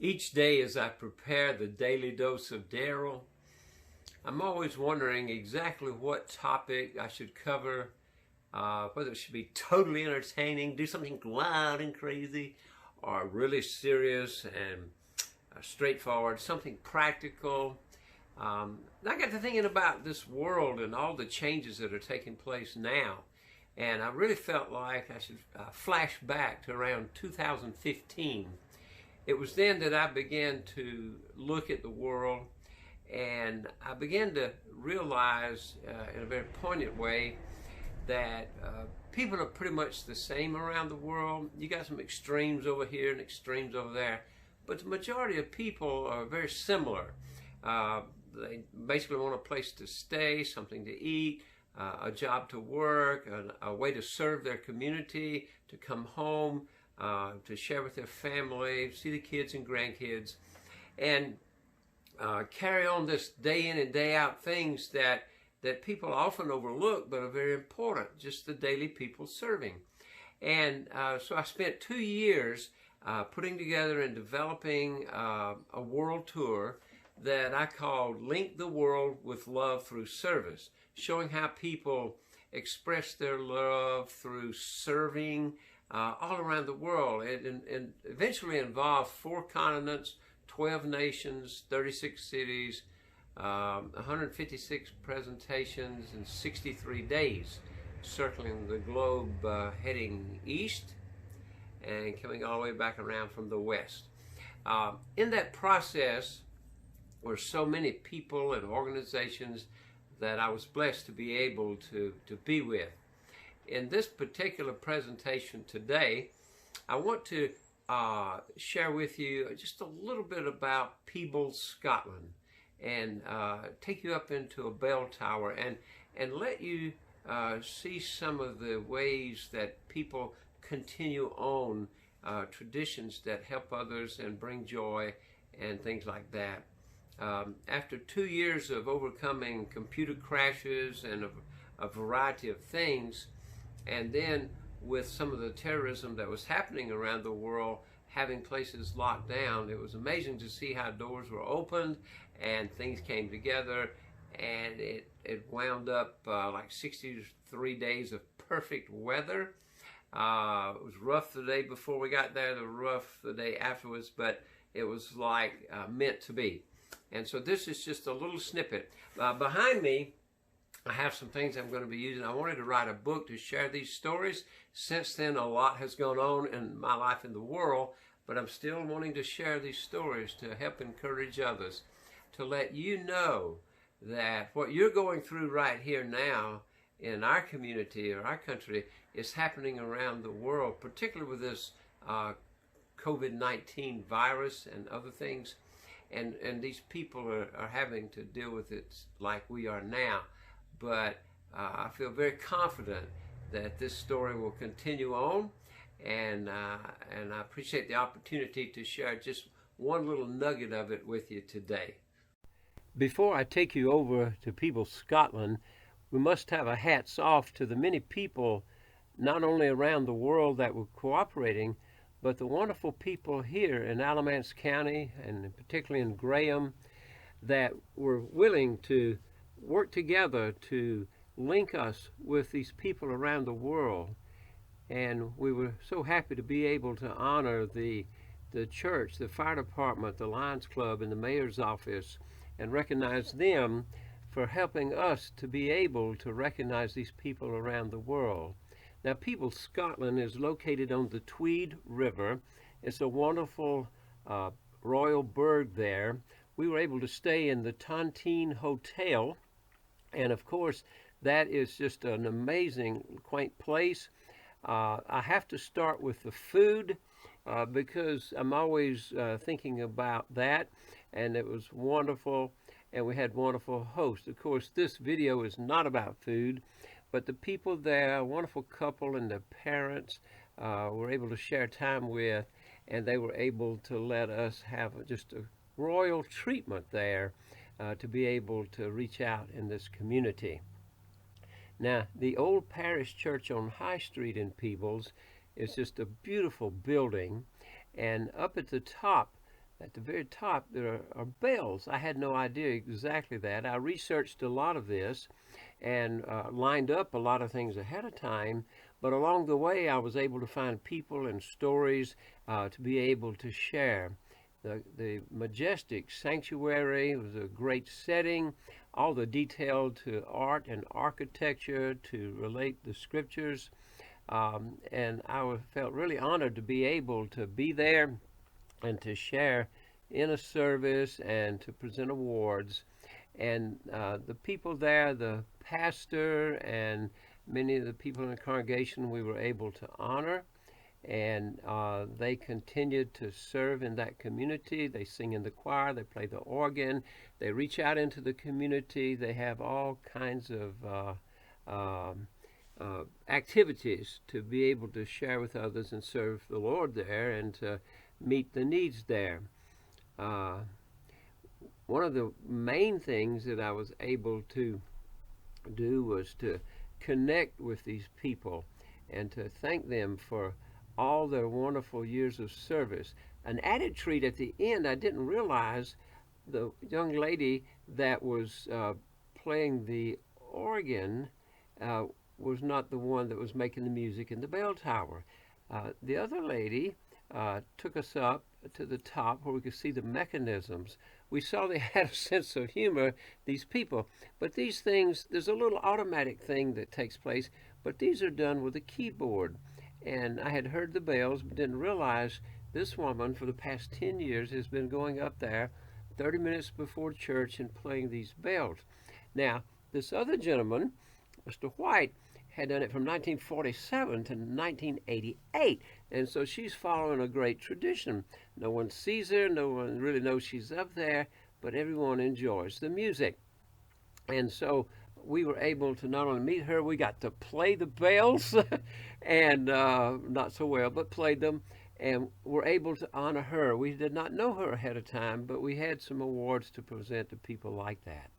Each day as I prepare the daily dose of Darryl, I'm always wondering exactly what topic I should cover, whether it should be totally entertaining, do something wild and crazy, or really serious and straightforward, something practical. I got to thinking about this world and all the changes that are taking place now. And I really felt like I should flash back to around 2015. It was then that I began to look at the world, and I began to realize in a very poignant way that people are pretty much the same around the world. You got some extremes over here and extremes over there, but the majority of people are very similar. They basically want a place to stay, something to eat, a job to work, a way to serve their community, to come home, to share with their family, see the kids and grandkids, and carry on this day in and day out things that people often overlook but are very important, just the daily people serving. And so I spent 2 years putting together and developing a world tour that I called Link the World with Love Through Service, showing how people express their love through serving all around the world. It eventually involved 4 continents, 12 nations, 36 cities, 156 presentations, and 63 days, circling the globe, heading east and coming all the way back around from the west. In that process were so many people and organizations that I was blessed to be able to be with. In this particular presentation today, I want to share with you just a little bit about Peebles, Scotland, and take you up into a bell tower and let you see some of the ways that people continue on traditions that help others and bring joy and things like that. After 2 years of overcoming computer crashes and a variety of things, and then with some of the terrorism that was happening around the world, having places locked down, it was amazing to see how doors were opened and things came together, and it wound up like 63 days of perfect weather. It was rough the day before we got there, rough the day afterwards, but it was like meant to be. And so this is just a little snippet. Behind me, I have some things I'm going to be using. I wanted to write a book to share these stories. Since then, a lot has gone on in my life in the world, but I'm still wanting to share these stories to help encourage others, to let you know that what you're going through right here now in our community or our country is happening around the world, particularly with this COVID-19 virus and other things. And these people are having to deal with it like we are now. But I feel very confident that this story will continue on, and I appreciate the opportunity to share just one little nugget of it with you today. Before I take you over to Peebles, Scotland, we must have a hats off to the many people, not only around the world that were cooperating, but the wonderful people here in Alamance County, and particularly in Graham, that were willing to work together to link us with these people around the world. And we were so happy to be able to honor the church, the fire department, the Lions Club, and the mayor's office, and recognize them for helping us to be able to recognize these people around the world. Now, Peebles, Scotland is located on the Tweed River. It's a wonderful royal burgh there. We were able to stay in the Tontine Hotel, and of course, that is just an amazing, quaint place. I have to start with the food because I'm always thinking about that, and it was wonderful, and we had wonderful hosts. Of course, this video is not about food, but the people there, a wonderful couple and their parents, were able to share time with, and they were able to let us have just a royal treatment there to be able to reach out in this community. Now, the old parish church on High Street in Peebles is just a beautiful building, and up at the top at the very top there are bells. I had no idea exactly that. I researched a lot of this and lined up a lot of things ahead of time. But along the way, I was able to find people and stories to be able to share. The majestic sanctuary was a great setting, all the detail to art and architecture to relate the scriptures. And felt really honored to be able to be there and to share in a service and to present awards. And the people there, the pastor and many of the people in the congregation, we were able to honor. And they continued to serve in that community. They sing in the choir, they play the organ, they reach out into the community. They have all kinds of activities to be able to share with others and serve the Lord there and to meet the needs there. One of the main things that I was able to do was to connect with these people and to thank them for all their wonderful years of service. An added treat at the end, I didn't realize the young lady that was playing the organ was not the one that was making the music in the bell tower. The other lady took us up to the top where we could see the mechanisms. We saw they had a sense of humor, these people. But these things, there's a little automatic thing that takes place, but these are done with a keyboard. And I had heard the bells, but didn't realize this woman for the past 10 years has been going up there 30 minutes before church and playing these bells. Now, this other gentleman, Mr. White, had done it from 1947 to 1988. And so she's following a great tradition. No one sees her, no one really knows she's up there, but everyone enjoys the music. And so we were able to not only meet her, we got to play the bells, and not so well, but played them, and were able to honor her. We did not know her ahead of time, but we had some awards to present to people like that.